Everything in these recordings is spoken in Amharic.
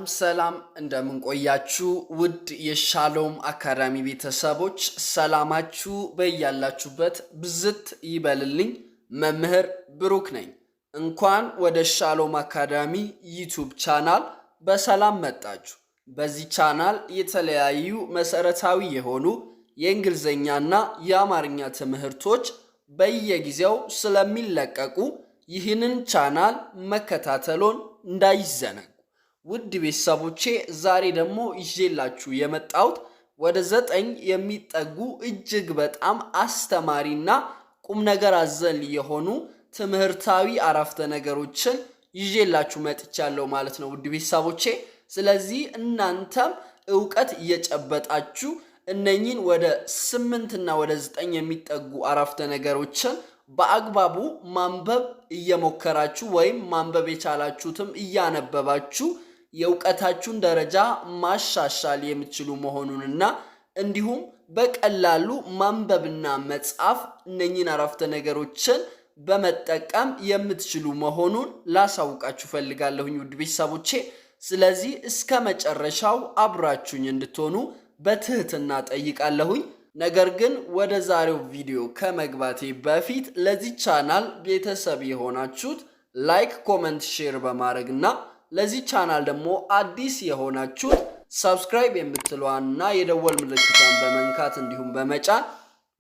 ሰላም እንደምን ቆያችሁ ውድ የሻሎም አካዳሚ ቤተሰቦች ሰላማችሁ በያላችሁበት ብዝት ይበልልኝ። መምህር ብሩክ ነኝ። እንኳን ወደ ሻሎም አካዳሚ ዩቲዩብ ቻናል በሰላም መጣችሁ። በዚህ ቻናል የተለያዩ መሰረታዊ የሆኑ የእንግሊዝኛና የአማርኛ ትምህርቶች በየጊዜው ስለሚለቀቁ ይህንን ቻናል መከታተሎን እንዳይዘነጉ። ውድ ቤተሰቦቼ ዛሬ ደግሞ ይዤላችሁ የመጣሁት ወደ 9 የሚጠጉ እጅግ በጣም አስተማሪና ቁም ነገር አዘል የሆኑ ትምህርታዊ አረፍተ ነገሮችን ይዤላችሁ መጥቻለሁ ማለት ነው ውድ ቤተሰቦቼ። ስለዚህ እናንተም ዕውቀት እየጨበጣችሁ እነኚህን ወደ 8 እና ወደ 9 የሚጠጉ አረፍተ ነገሮችን በአግባቡ ማንበብ እየሞከራችሁ ወይም ማንበብ የቻላችሁትም እያነበባችሁ የዕውቀታችሁን ደረጃ ማሻሻል የምትችሉ መሆኑንና እንዲሁም በቀላሉ ማንበብና መጻፍ እነኚህን አረፍተ ነገሮችን በመጠቀም የምትችሉ መሆኑን ላሳውቃችሁ ፈልጋለሁኝ ውድ ቤተሰቦቼ። ስለዚህ እስከ መጨረሻው አብራችሁኝ እንድትሆኑ በትህትና ጠይቃለሁኝ። ነገር ግን ወደ ዛሬው ቪዲዮ ከመግባቴ በፊት ለዚህ ቻናል ቤተሰብ የሆናችሁት ላይክ፣ ኮመንት፣ ሼር በማድረግና ለዚህ ቻናል ደግሞ አዲስ የሆናችሁት ሰብስክራይብ የምትለዋንና የደወል ምልክቷን በመንካት እንዲሁም በመጫን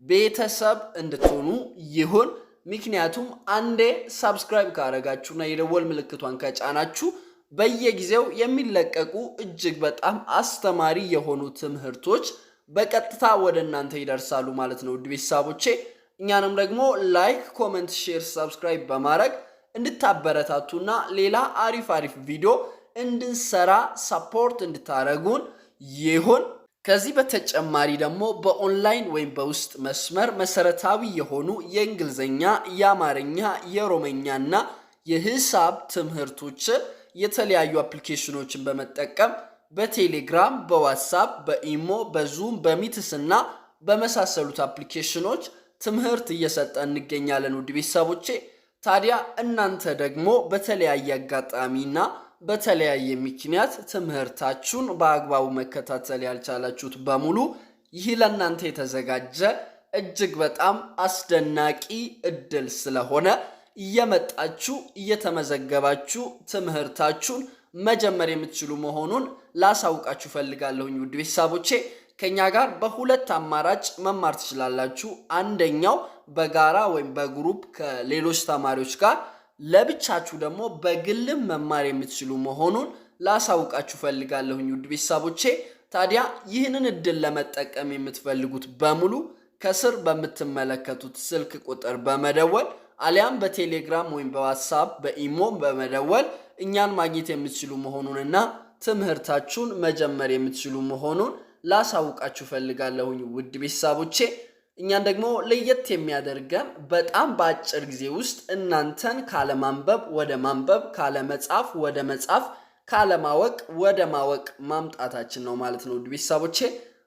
ቤተሰብ እንድትሆኑ ይሁን። ምክንያቱም አንዴ ሰብስክራይብ ካደረጋችሁና የደወል ምልክቷን ከጫናችሁ በየጊዜው የሚለቀቁ እጅግ በጣም አስተማሪ የሆኑ ትምህርቶች በቀጥታ ወደ እናንተ ይደርሳሉ ማለት ነው ውድ ቤተሰቦቼ። እኛንም ደግሞ ላይክ፣ ኮመንት፣ ሼር፣ ሰብስክራይብ በማድረግ እንድታበረታቱና ሌላ አሪፍ ቪዲዮ እንድንሰራ ሰፖርት እንድታረጉን ይሁን። ከዚህ በተጨማሪ ደግሞ በኦንላይን ወይም በውስጥ መስመር መሰረታዊ የሆኑ የእንግሊዝኛ፣ የአማርኛ፣ የሮመኛና የሂሳብ ትምህርቶችን የተለያዩ አፕሊኬሽኖችን በመጠቀም በቴሌግራም፣ በዋትስአፕ፣ በኢሞ፣ በዙም፣ በሚትስ እና በመሳሰሉት አፕሊኬሽኖች ትምህርት እየሰጠን እንገኛለን ውድ ቤተሰቦቼ። ታዲያ እናንተ ደግሞ በተለያየ አጋጣሚና በተለያየ ምክንያት ትምህርታችሁን በአግባቡ መከታተል ያልቻላችሁት በሙሉ ይህ ለእናንተ የተዘጋጀ እጅግ በጣም አስደናቂ እድል ስለሆነ እየመጣችሁ እየተመዘገባችሁ ትምህርታችሁን መጀመር የምትችሉ መሆኑን ላሳውቃችሁ ፈልጋለሁኝ ውድ ቤተሰቦቼ። ከኛ ጋር በሁለት አማራጭ መማር ትችላላችሁ። አንደኛው በጋራ ወይም በግሩፕ ከሌሎች ተማሪዎች ጋር፣ ለብቻችሁ ደግሞ በግልም መማር የምትችሉ መሆኑን ላሳውቃችሁ ፈልጋለሁኝ ውድ ቤተሰቦቼ። ታዲያ ይህንን እድል ለመጠቀም የምትፈልጉት በሙሉ ከስር በምትመለከቱት ስልክ ቁጥር በመደወል አሊያም በቴሌግራም ወይም በዋትስአፕ በኢሞ በመደወል እኛን ማግኘት የምትችሉ መሆኑንና ትምህርታችሁን መጀመር የምትችሉ መሆኑን ላሳውቃችሁ ፈልጋለሁኝ ውድ ቤተሰቦቼ። እኛን ደግሞ ለየት የሚያደርገን በጣም በአጭር ጊዜ ውስጥ እናንተን ካለማንበብ ወደ ማንበብ፣ ካለመጻፍ ወደ መጻፍ፣ ካለማወቅ ወደ ማወቅ ማምጣታችን ነው ማለት ነው ውድ ቤተሰቦቼ።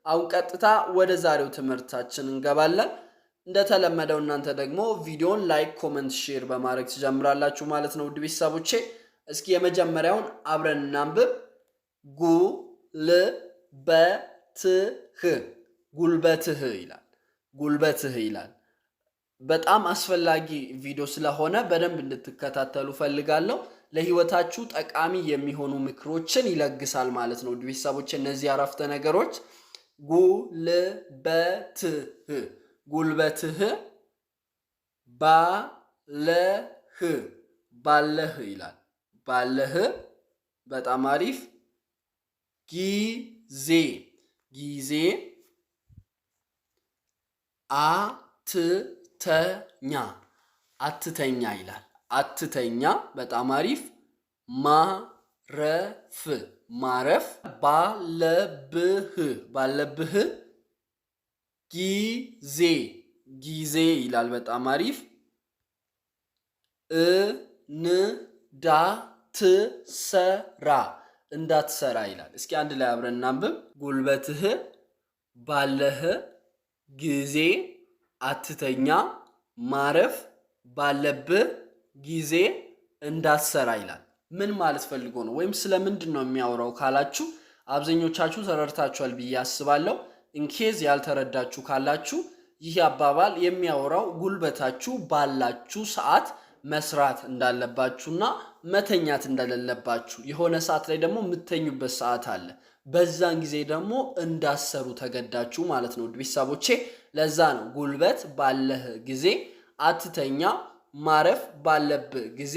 አሁን ቀጥታ ወደ ዛሬው ትምህርታችን እንገባለን። እንደተለመደው እናንተ ደግሞ ቪዲዮን ላይክ፣ ኮመንት፣ ሼር በማድረግ ትጀምራላችሁ ማለት ነው ውድ ቤተሰቦቼ። እስኪ የመጀመሪያውን አብረን እናንብብ። ጉልበትህ ይላል። ጉልበትህ ይላል። በጣም አስፈላጊ ቪዲዮ ስለሆነ በደንብ እንድትከታተሉ ፈልጋለሁ። ለህይወታችሁ ጠቃሚ የሚሆኑ ምክሮችን ይለግሳል ማለት ነው ውድ ቤተሰቦቼ። እነዚህ አረፍተ ነገሮች ጉልበትህ፣ ባለህ ይላል። ባለህ በጣም አሪፍ። ጊዜ፣ አትተኛ ይላል። አትተኛ በጣም አሪፍ። ማረፍ፣ ባለብህ። ጊዜ ይላል። በጣም አሪፍ። እንዳትሰራ ይላል። እስኪ አንድ ላይ አብረን እናንብብ። ጉልበትህ፣ ባለህ፣ ጊዜ አትተኛ ማረፍ ባለብህ ጊዜ እንዳትሰራ ይላል። ምን ማለት ፈልጎ ነው ወይም ስለምንድን ነው የሚያወራው ካላችሁ አብዛኞቻችሁ ተረድታችኋል ብዬ አስባለሁ። ኢንኬዝ ያልተረዳችሁ ካላችሁ ይህ አባባል የሚያወራው ጉልበታችሁ ባላችሁ ሰዓት መስራት እንዳለባችሁና መተኛት እንደሌለባችሁ፣ የሆነ ሰዓት ላይ ደግሞ የምተኙበት ሰዓት አለ። በዛን ጊዜ ደግሞ እንዳሰሩ ተገዳችሁ ማለት ነው ቤተሰቦቼ። ለዛ ነው ጉልበት ባለህ ጊዜ አትተኛ ማረፍ ባለብህ ጊዜ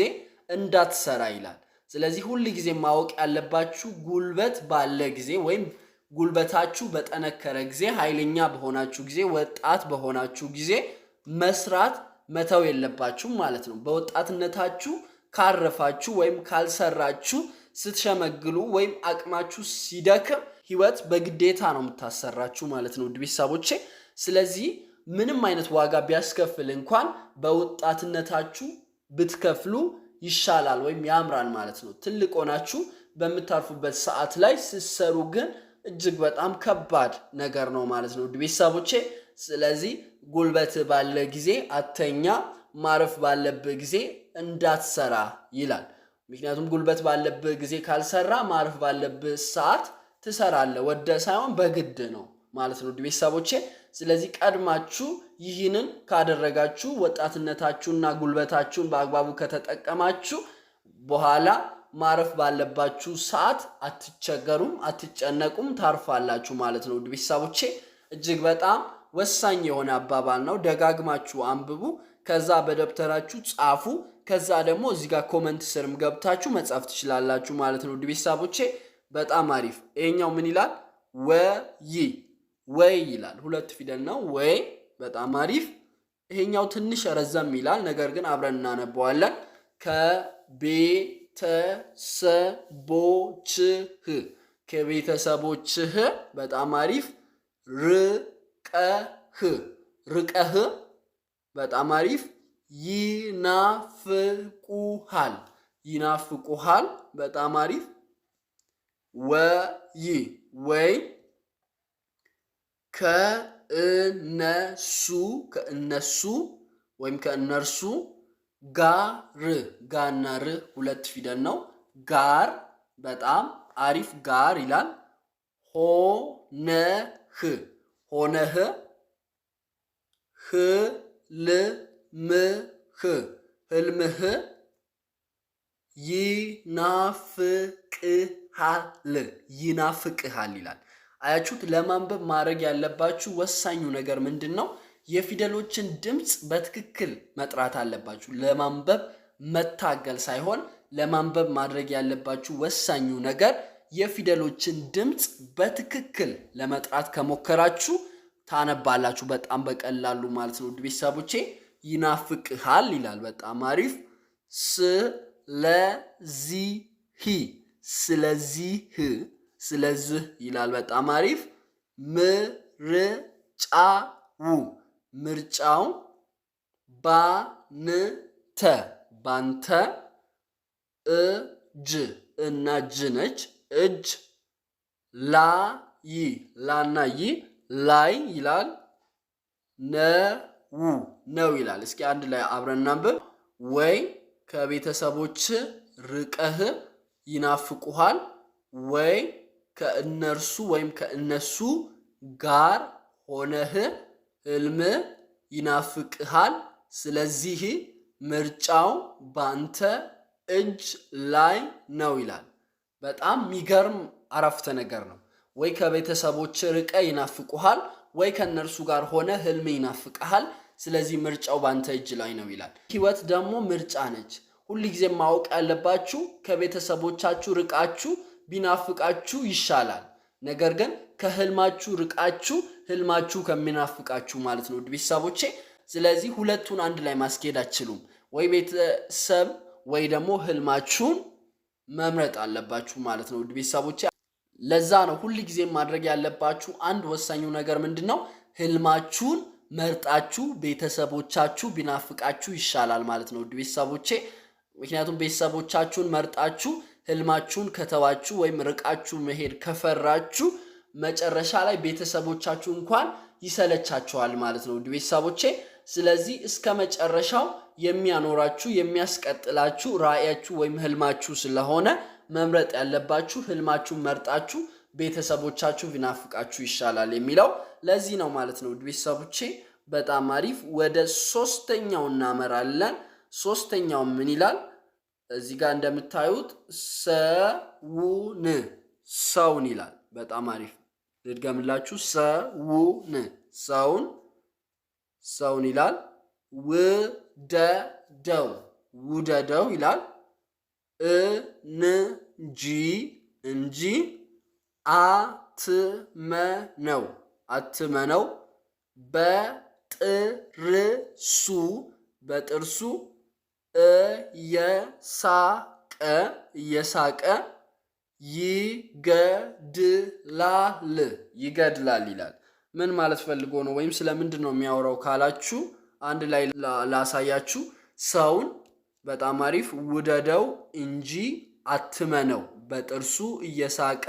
እንዳትሰራ ይላል። ስለዚህ ሁል ጊዜ ማወቅ ያለባችሁ ጉልበት ባለ ጊዜ ወይም ጉልበታችሁ በጠነከረ ጊዜ፣ ኃይለኛ በሆናችሁ ጊዜ፣ ወጣት በሆናችሁ ጊዜ መስራት መተው የለባችሁም ማለት ነው። በወጣትነታችሁ ካረፋችሁ ወይም ካልሰራችሁ ስትሸመግሉ ወይም አቅማችሁ ሲደክም ህይወት በግዴታ ነው የምታሰራችሁ ማለት ነው ቤተሰቦቼ። ስለዚህ ምንም አይነት ዋጋ ቢያስከፍል እንኳን በወጣትነታችሁ ብትከፍሉ ይሻላል ወይም ያምራል ማለት ነው። ትልቅ ሆናችሁ በምታርፉበት ሰዓት ላይ ስትሰሩ ግን እጅግ በጣም ከባድ ነገር ነው ማለት ነው ቤተሰቦቼ። ስለዚህ ጉልበት ባለ ጊዜ አተኛ ማረፍ ባለበት ጊዜ እንዳትሰራ ይላል። ምክንያቱም ጉልበት ባለበት ጊዜ ካልሰራ ማረፍ ባለበት ሰዓት ትሰራለህ፣ ወደ ሳይሆን በግድ ነው ማለት ነው ቤተሰቦቼ። ስለዚህ ቀድማችሁ ይህንን ካደረጋችሁ ወጣትነታችሁና ጉልበታችሁን በአግባቡ ከተጠቀማችሁ በኋላ ማረፍ ባለባችሁ ሰዓት አትቸገሩም፣ አትጨነቁም፣ ታርፋላችሁ ማለት ነው ቤተሰቦቼ። እጅግ በጣም ወሳኝ የሆነ አባባል ነው። ደጋግማችሁ አንብቡ፣ ከዛ በደብተራችሁ ጻፉ፣ ከዛ ደግሞ እዚህ ጋር ኮመንት ስርም ገብታችሁ መጻፍ ትችላላችሁ ማለት ነው ቤተሰቦቼ። በጣም አሪፍ። ይሄኛው ምን ይላል? ወይ ይላል። ሁለት ፊደል ነው ወይ። በጣም አሪፍ። ይሄኛው ትንሽ ረዘም ይላል፣ ነገር ግን አብረን እናነበዋለን። ከቤተሰቦችህ። በጣም አሪፍ። ርቀህ። በጣም አሪፍ። ይናፍቁሃል። በጣም አሪፍ። ወይ ከእነሱ ወይም ከእነርሱ ጋና ር ሁለት ፊደል ነው። ጋር። በጣም አሪፍ። ጋር ይላል። ሆነህ። ህልምህ። ይናፍቅሃል ይላል። አያችሁት? ለማንበብ ማድረግ ያለባችሁ ወሳኙ ነገር ምንድን ነው? የፊደሎችን ድምፅ በትክክል መጥራት አለባችሁ። ለማንበብ መታገል ሳይሆን ለማንበብ ማድረግ ያለባችሁ ወሳኙ ነገር የፊደሎችን ድምፅ በትክክል ለመጥራት ከሞከራችሁ ታነባላችሁ በጣም በቀላሉ ማለት ነው ቤተሰቦቼ። ይናፍቅሃል ይላል። በጣም አሪፍ። ስለዚህ ይላል። በጣም አሪፍ። ምርጫው ባንተ እጅ እና እጅ ነች። እጅ ላና ላይ ይላል። ነው ይላል። እስኪ አንድ ላይ አብረን እናንብብ። ወይ ከቤተሰቦች ርቀህ ይናፍቁሃል፣ ወይ ከእነርሱ ወይም ከእነሱ ጋር ሆነህ ህልም ይናፍቅሃል። ስለዚህ ምርጫው ባንተ እጅ ላይ ነው ይላል። በጣም የሚገርም አረፍተ ነገር ነው። ወይ ከቤተሰቦች ርቀ ይናፍቁሃል፣ ወይ ከእነርሱ ጋር ሆነ ህልም ይናፍቅሃል። ስለዚህ ምርጫው ባንተ እጅ ላይ ነው ይላል። ህይወት ደግሞ ምርጫ ነች። ሁልጊዜ ማወቅ ያለባችሁ ከቤተሰቦቻችሁ ርቃችሁ ቢናፍቃችሁ ይሻላል። ነገር ግን ከህልማችሁ ርቃችሁ ህልማችሁ ከሚናፍቃችሁ ማለት ነው ቤተሰቦቼ። ስለዚህ ሁለቱን አንድ ላይ ማስኬድ አትችሉም። ወይ ቤተሰብ ወይ ደግሞ ህልማችሁን መምረጥ አለባችሁ ማለት ነው ቤተሰቦቼ። ለዛ ነው ሁልጊዜ ማድረግ ያለባችሁ አንድ ወሳኙ ነገር ምንድነው? ህልማችሁን መርጣችሁ ቤተሰቦቻችሁ ቢናፍቃችሁ ይሻላል ማለት ነው ቤተሰቦቼ። ምክንያቱም ቤተሰቦቻችሁን መርጣችሁ ህልማችሁን ከተዋችሁ ወይም ርቃችሁ መሄድ ከፈራችሁ መጨረሻ ላይ ቤተሰቦቻችሁ እንኳን ይሰለቻችኋል ማለት ነው ውድ ቤተሰቦቼ። ስለዚህ እስከ መጨረሻው የሚያኖራችሁ የሚያስቀጥላችሁ ራእያችሁ ወይም ህልማችሁ ስለሆነ መምረጥ ያለባችሁ ህልማችሁን መርጣችሁ ቤተሰቦቻችሁ ቢናፍቃችሁ ይሻላል የሚለው ለዚህ ነው ማለት ነው ውድ ቤተሰቦቼ። በጣም አሪፍ። ወደ ሶስተኛው እናመራለን። ሶስተኛው ምን ይላል? እዚህ ጋር እንደምታዩት ሰውን ይላል። በጣም አሪፍ። ልድገምላችሁ። ሰውን ይላል። ውደደው ይላል። እንጂ አትመነው በጥርሱ እየሳቀ ይገድላል ይላል። ምን ማለት ፈልጎ ነው ወይም ስለምንድን ነው የሚያወራው ካላችሁ አንድ ላይ ላሳያችሁ። ሰውን በጣም አሪፍ። ውደደው እንጂ አትመነው በጥርሱ እየሳቀ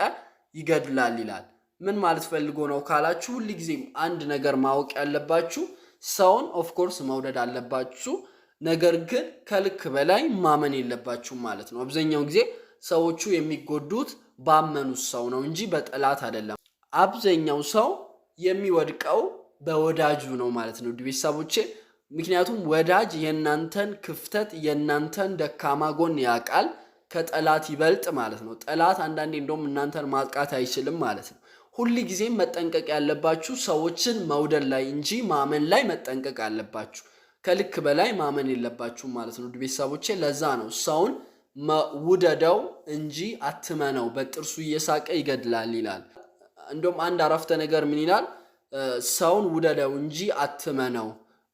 ይገድላል ይላል። ምን ማለት ፈልጎ ነው ካላችሁ ሁልጊዜም አንድ ነገር ማወቅ ያለባችሁ ሰውን ኦፍ ኮርስ መውደድ አለባችሁ፣ ነገር ግን ከልክ በላይ ማመን የለባችሁም ማለት ነው። አብዛኛው ጊዜ ሰዎቹ የሚጎዱት ባመኑት ሰው ነው እንጂ በጠላት አይደለም። አብዛኛው ሰው የሚወድቀው በወዳጁ ነው ማለት ነው ቤተሰቦቼ። ምክንያቱም ወዳጅ የእናንተን ክፍተት የእናንተን ደካማ ጎን ያውቃል ከጠላት ይበልጥ ማለት ነው። ጠላት አንዳንዴ እንደውም እናንተን ማጥቃት አይችልም ማለት ነው። ሁል ጊዜም መጠንቀቅ ያለባችሁ ሰዎችን መውደድ ላይ እንጂ ማመን ላይ መጠንቀቅ አለባችሁ። ከልክ በላይ ማመን የለባችሁ ማለት ነው ቤተሰቦቼ። ለዛ ነው ሰውን ውደደው እንጂ አትመነው በጥርሱ እየሳቀ ይገድላል ይላል። እንደውም አንድ አረፍተ ነገር ምን ይላል? ሰውን ውደደው እንጂ አትመነው፣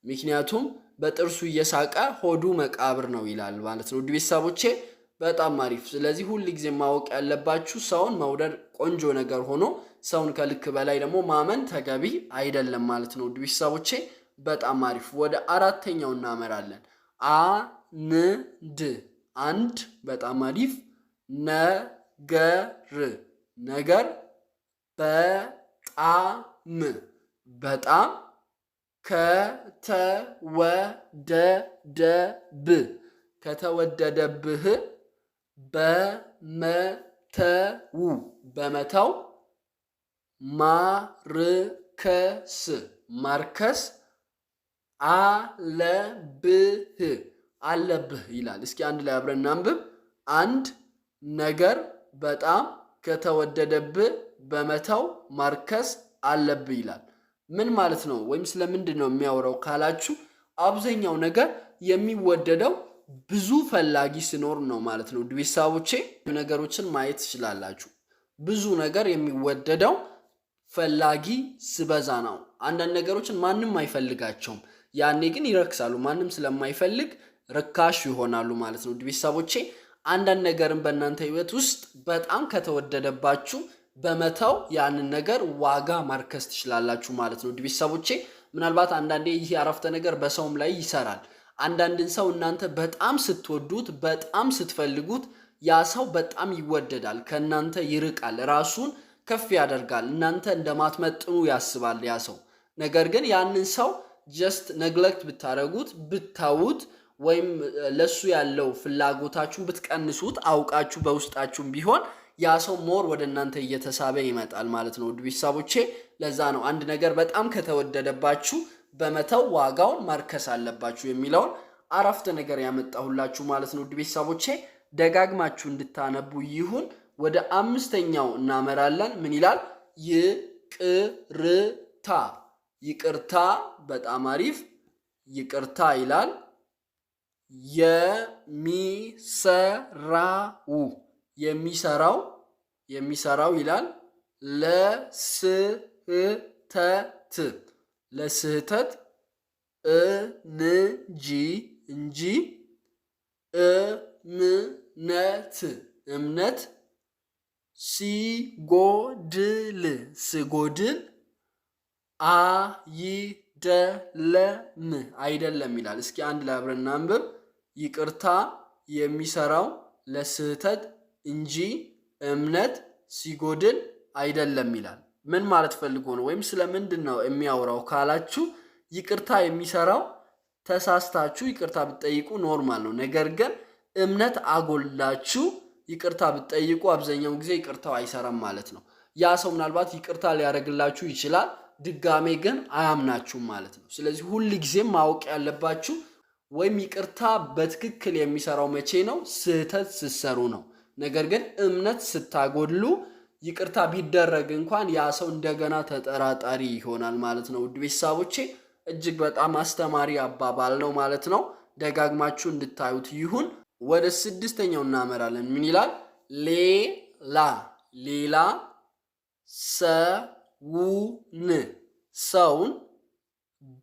ምክንያቱም በጥርሱ እየሳቀ ሆዱ መቃብር ነው ይላል ማለት ነው ቤተሰቦቼ። በጣም አሪፍ። ስለዚህ ሁል ጊዜ ማወቅ ያለባችሁ ሰውን መውደድ ቆንጆ ነገር ሆኖ ሰውን ከልክ በላይ ደግሞ ማመን ተገቢ አይደለም ማለት ነው ቤተሰቦቼ። በጣም አሪፍ። ወደ አራተኛው እናመራለን። አንድ በጣም አሪፍ። ነገር በጣም ከተወደደብህ በመተው ማርከስ አለብህ ይላል። እስኪ አንድ ላይ አብረን እናንብብ። አንድ ነገር በጣም ከተወደደብህ በመተው ማርከስ አለብህ ይላል። ምን ማለት ነው ወይም ስለምንድን ነው የሚያወራው ካላችሁ አብዛኛው ነገር የሚወደደው ብዙ ፈላጊ ሲኖር ነው ማለት ነው ቤተሰቦቼ። ነገሮችን ማየት ትችላላችሁ። ብዙ ነገር የሚወደደው ፈላጊ ስበዛ ነው። አንዳንድ ነገሮችን ማንም አይፈልጋቸውም፣ ያኔ ግን ይረክሳሉ። ማንም ስለማይፈልግ ርካሽ ይሆናሉ ማለት ነው ቤተሰቦቼ። አንዳንድ ነገርን በእናንተ ህይወት ውስጥ በጣም ከተወደደባችሁ በመተው ያንን ነገር ዋጋ ማርከስ ትችላላችሁ ማለት ነው ቤተሰቦቼ። ምናልባት አንዳንዴ ይህ አረፍተ ነገር በሰውም ላይ ይሰራል። አንዳንድን ሰው እናንተ በጣም ስትወዱት በጣም ስትፈልጉት ያ ሰው በጣም ይወደዳል፣ ከእናንተ ይርቃል፣ ራሱን ከፍ ያደርጋል፣ እናንተ እንደማትመጥኑ ያስባል ያ ሰው። ነገር ግን ያንን ሰው ጀስት ነግለክት ብታደርጉት ብታውት ወይም ለሱ ያለው ፍላጎታችሁን ብትቀንሱት አውቃችሁ በውስጣችሁም ቢሆን ያ ሰው ሞር ወደ እናንተ እየተሳበ ይመጣል ማለት ነው ቤተሰቦቼ። ለዛ ነው አንድ ነገር በጣም ከተወደደባችሁ በመተው ዋጋውን ማርከስ አለባችሁ የሚለውን አረፍተ ነገር ያመጣሁላችሁ ማለት ነው ቤተሰቦቼ። ደጋግማችሁ እንድታነቡ ይሁን። ወደ አምስተኛው እናመራለን። ምን ይላል? ይቅርታ። በጣም አሪፍ። ይቅርታ ይላል። የሚሰራው ይላል። ለስህተት እንጂ እምነት ሲጎድል አይደለም ይላል። እስኪ አንድ ላይ አብረን እናንብብ። ይቅርታ የሚሰራው ለስህተት እንጂ እምነት ሲጎድል አይደለም ይላል። ምን ማለት ፈልጎ ነው ወይም ስለምንድን ነው የሚያወራው ካላችሁ ይቅርታ የሚሰራው ተሳስታችሁ ይቅርታ ብትጠይቁ ኖርማል ነው። ነገር ግን እምነት አጎላችሁ ይቅርታ ብትጠይቁ አብዛኛው ጊዜ ይቅርታው አይሰራም ማለት ነው። ያ ሰው ምናልባት ይቅርታ ሊያደርግላችሁ ይችላል፣ ድጋሜ ግን አያምናችሁም ማለት ነው። ስለዚህ ሁል ጊዜም ማወቅ ያለባችሁ ወይም ይቅርታ በትክክል የሚሰራው መቼ ነው? ስህተት ስትሰሩ ነው። ነገር ግን እምነት ስታጎድሉ ይቅርታ ቢደረግ እንኳን ያ ሰው እንደገና ተጠራጣሪ ይሆናል ማለት ነው። ውድ ቤተሰቦቼ እጅግ በጣም አስተማሪ አባባል ነው ማለት ነው። ደጋግማችሁ እንድታዩት ይሁን። ወደ ስድስተኛው እናመራለን። ምን ይላል? ሌላ ሌላ ሰውን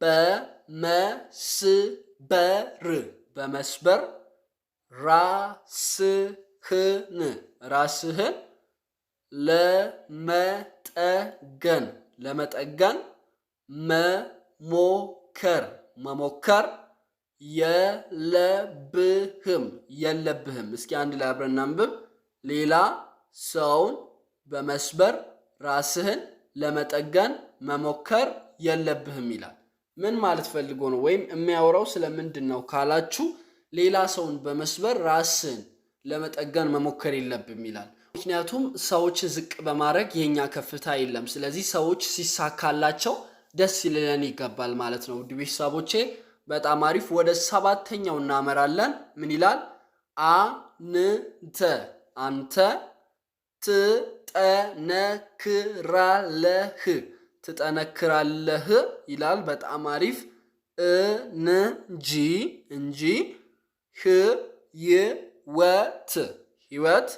በመስበር ራስህን ለመጠገን መሞከር የለብህም። እስኪ አንድ ላይ አብረን እናንብብ። ሌላ ሰውን በመስበር ራስህን ለመጠገን መሞከር የለብህም ይላል። ምን ማለት ፈልጎ ነው? ወይም የሚያወራው ስለምንድን ነው ካላችሁ ሌላ ሰውን በመስበር ራስህን ለመጠገን መሞከር የለብህም ይላል። ምክንያቱም ሰዎች ዝቅ በማድረግ የኛ ከፍታ የለም። ስለዚህ ሰዎች ሲሳካላቸው ደስ ይለን ይገባል ማለት ነው። ውድ ቤተሰቦቼ በጣም አሪፍ። ወደ ሰባተኛው እናመራለን። ምን ይላል? አንተ ትጠነክራለህ ይላል። በጣም አሪፍ። እንጂ ህይወት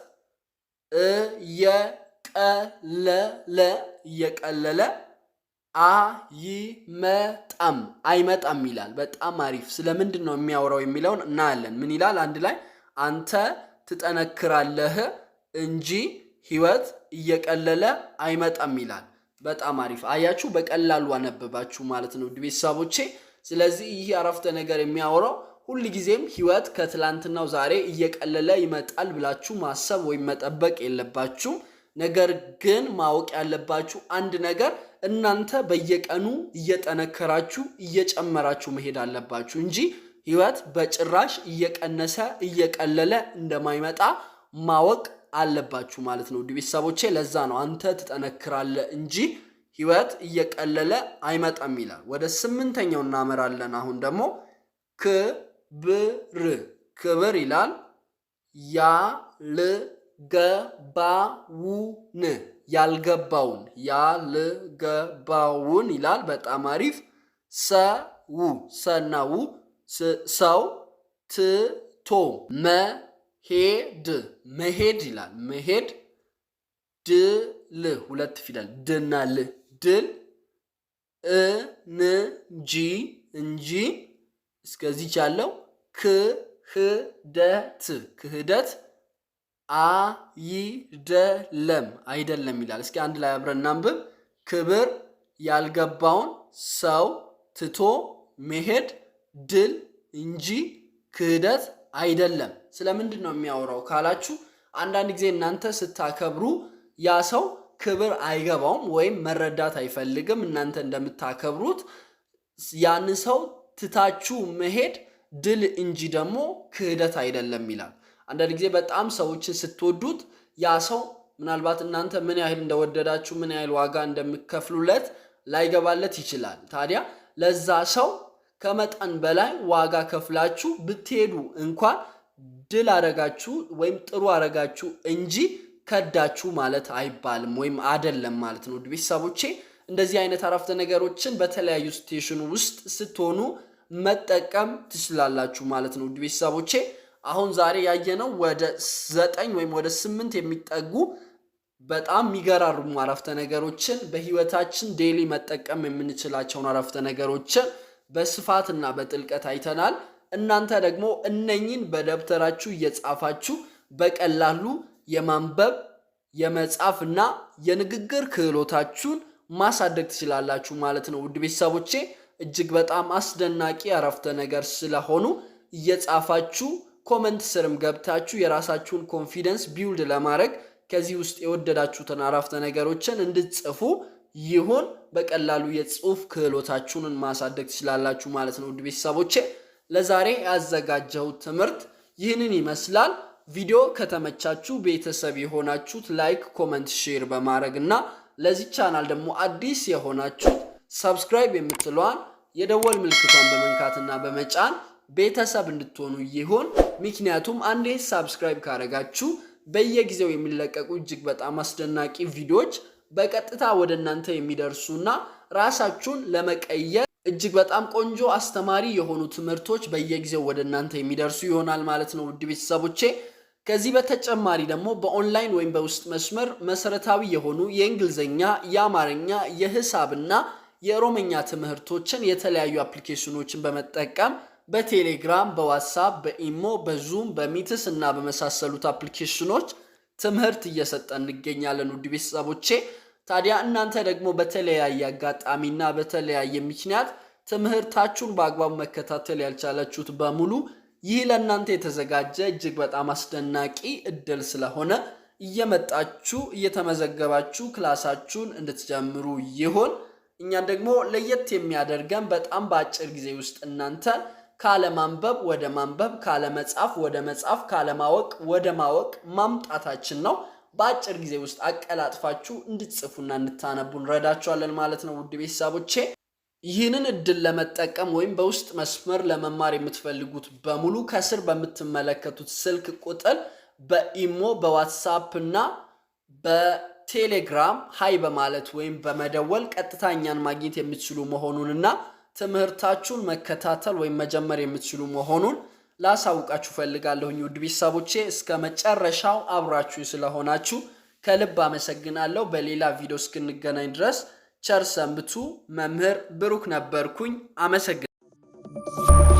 እየቀለለ አይመጣም ይላል። በጣም አሪፍ። ስለምንድን ነው የሚያወራው የሚለውን እናያለን። ምን ይላል? አንድ ላይ አንተ ትጠነክራለህ እንጂ ህይወት እየቀለለ አይመጣም ይላል። በጣም አሪፍ። አያችሁ፣ በቀላሉ አነበባችሁ ማለት ነው ቤተሰቦቼ። ስለዚህ ይህ አረፍተ ነገር የሚያወራው ሁልጊዜም ህይወት ከትላንትናው ዛሬ እየቀለለ ይመጣል ብላችሁ ማሰብ ወይም መጠበቅ የለባችሁ። ነገር ግን ማወቅ ያለባችሁ አንድ ነገር እናንተ በየቀኑ እየጠነከራችሁ እየጨመራችሁ መሄድ አለባችሁ እንጂ ህይወት በጭራሽ እየቀነሰ እየቀለለ እንደማይመጣ ማወቅ አለባችሁ ማለት ነው ቤተሰቦቼ። ለዛ ነው አንተ ትጠነክራለህ እንጂ ህይወት እየቀለለ አይመጣም ይላል። ወደ ስምንተኛው እናመራለን። አሁን ደግሞ ክብር ይላል። ያልገባውን ይላል። በጣም አሪፍ። ሰው ትቶ መሄድ ይላል። መሄድ ሁለት ፊደል ድና ድል እንጂ እስከዚህ ያለው ክህደት አይደለም ይላል። እስኪ አንድ ላይ አብረን እናንብብ። ክብር ያልገባውን ሰው ትቶ መሄድ ድል እንጂ ክህደት አይደለም። ስለምንድን ነው የሚያወራው ካላችሁ አንዳንድ ጊዜ እናንተ ስታከብሩ ያ ሰው ክብር አይገባውም ወይም መረዳት አይፈልግም እናንተ እንደምታከብሩት። ያን ሰው ትታችሁ መሄድ ድል እንጂ ደግሞ ክህደት አይደለም ይላል። አንዳንድ ጊዜ በጣም ሰዎችን ስትወዱት ያ ሰው ምናልባት እናንተ ምን ያህል እንደወደዳችሁ ምን ያህል ዋጋ እንደምትከፍሉለት ላይገባለት ይችላል። ታዲያ ለዛ ሰው ከመጠን በላይ ዋጋ ከፍላችሁ ብትሄዱ እንኳን ድል አረጋችሁ ወይም ጥሩ አረጋችሁ እንጂ ከዳችሁ ማለት አይባልም ወይም አይደለም ማለት ነው። ቤተሰቦቼ እንደዚህ አይነት አረፍተ ነገሮችን በተለያዩ ስቴሽን ውስጥ ስትሆኑ መጠቀም ትችላላችሁ ማለት ነው። ቤተሰቦቼ አሁን ዛሬ ያየነው ወደ 9 ወይም ወደ 8 የሚጠጉ በጣም የሚገራርሙ አረፍተ ነገሮችን በህይወታችን ዴሊ መጠቀም የምንችላቸውን አረፍተ ነገሮችን በስፋትና በጥልቀት አይተናል። እናንተ ደግሞ እነኚህን በደብተራችሁ እየጻፋችሁ በቀላሉ የማንበብ የመጻፍና የንግግር ክህሎታችሁን ማሳደግ ትችላላችሁ ማለት ነው። ውድ ቤተሰቦቼ እጅግ በጣም አስደናቂ አረፍተ ነገር ስለሆኑ እየጻፋችሁ ኮመንት ስርም ገብታችሁ የራሳችሁን ኮንፊደንስ ቢውልድ ለማድረግ ከዚህ ውስጥ የወደዳችሁትን አረፍተ ነገሮችን እንድትጽፉ ይሁን በቀላሉ የጽሁፍ ክህሎታችሁን ማሳደግ ትችላላችሁ ማለት ነው። ውድ ቤተሰቦቼ ለዛሬ ያዘጋጀሁት ትምህርት ይህንን ይመስላል። ቪዲዮ ከተመቻችሁ ቤተሰብ የሆናችሁት ላይክ፣ ኮመንት፣ ሼር በማድረግና ለዚህ ቻናል ደግሞ አዲስ የሆናችሁት ሰብስክራይብ የምትለዋን የደወል ምልክቷን በመንካትና በመጫን ቤተሰብ እንድትሆኑ ይሁን። ምክንያቱም አንዴ ሰብስክራይብ ካረጋችሁ በየጊዜው የሚለቀቁ እጅግ በጣም አስደናቂ ቪዲዮዎች በቀጥታ ወደ እናንተ የሚደርሱና ራሳችሁን ለመቀየር እጅግ በጣም ቆንጆ አስተማሪ የሆኑ ትምህርቶች በየጊዜው ወደ እናንተ የሚደርሱ ይሆናል ማለት ነው። ውድ ቤተሰቦቼ ከዚህ በተጨማሪ ደግሞ በኦንላይን ወይም በውስጥ መስመር መሰረታዊ የሆኑ የእንግሊዝኛ፣ የአማርኛ፣ የሂሳብና የኦሮምኛ ትምህርቶችን የተለያዩ አፕሊኬሽኖችን በመጠቀም በቴሌግራም፣ በዋትስአፕ፣ በኢሞ፣ በዙም፣ በሚትስ እና በመሳሰሉት አፕሊኬሽኖች ትምህርት እየሰጠን እንገኛለን። ውድ ቤተሰቦቼ ታዲያ እናንተ ደግሞ በተለያየ አጋጣሚና በተለያየ ምክንያት ትምህርታችሁን በአግባቡ መከታተል ያልቻላችሁት በሙሉ ይህ ለእናንተ የተዘጋጀ እጅግ በጣም አስደናቂ እድል ስለሆነ እየመጣችሁ እየተመዘገባችሁ ክላሳችሁን እንድትጀምሩ ይሁን። እኛን ደግሞ ለየት የሚያደርገን በጣም በአጭር ጊዜ ውስጥ እናንተ ካለማንበብ ወደ ማንበብ፣ ካለመጻፍ ወደ መጻፍ፣ ካለማወቅ ወደ ማወቅ ማምጣታችን ነው። በአጭር ጊዜ ውስጥ አቀላጥፋችሁ እንድትጽፉና እንድታነቡ እንረዳችኋለን ማለት ነው። ውድ ቤተሰቦቼ ይህንን እድል ለመጠቀም ወይም በውስጥ መስመር ለመማር የምትፈልጉት በሙሉ ከስር በምትመለከቱት ስልክ ቁጥር በኢሞ፣ በዋትስአፕ እና በቴሌግራም ሃይ በማለት ወይም በመደወል ቀጥታ እኛን ማግኘት የምትችሉ መሆኑንና ትምህርታችሁን መከታተል ወይም መጀመር የምትችሉ መሆኑን ላሳውቃችሁ ፈልጋለሁኝ። ውድ ቤተሰቦቼ እስከ መጨረሻው አብራችሁ ስለሆናችሁ ከልብ አመሰግናለሁ። በሌላ ቪዲዮ እስክንገናኝ ድረስ ቸር ሰንብቱ። መምህር ብሩክ ነበርኩኝ። አመሰግናለሁ።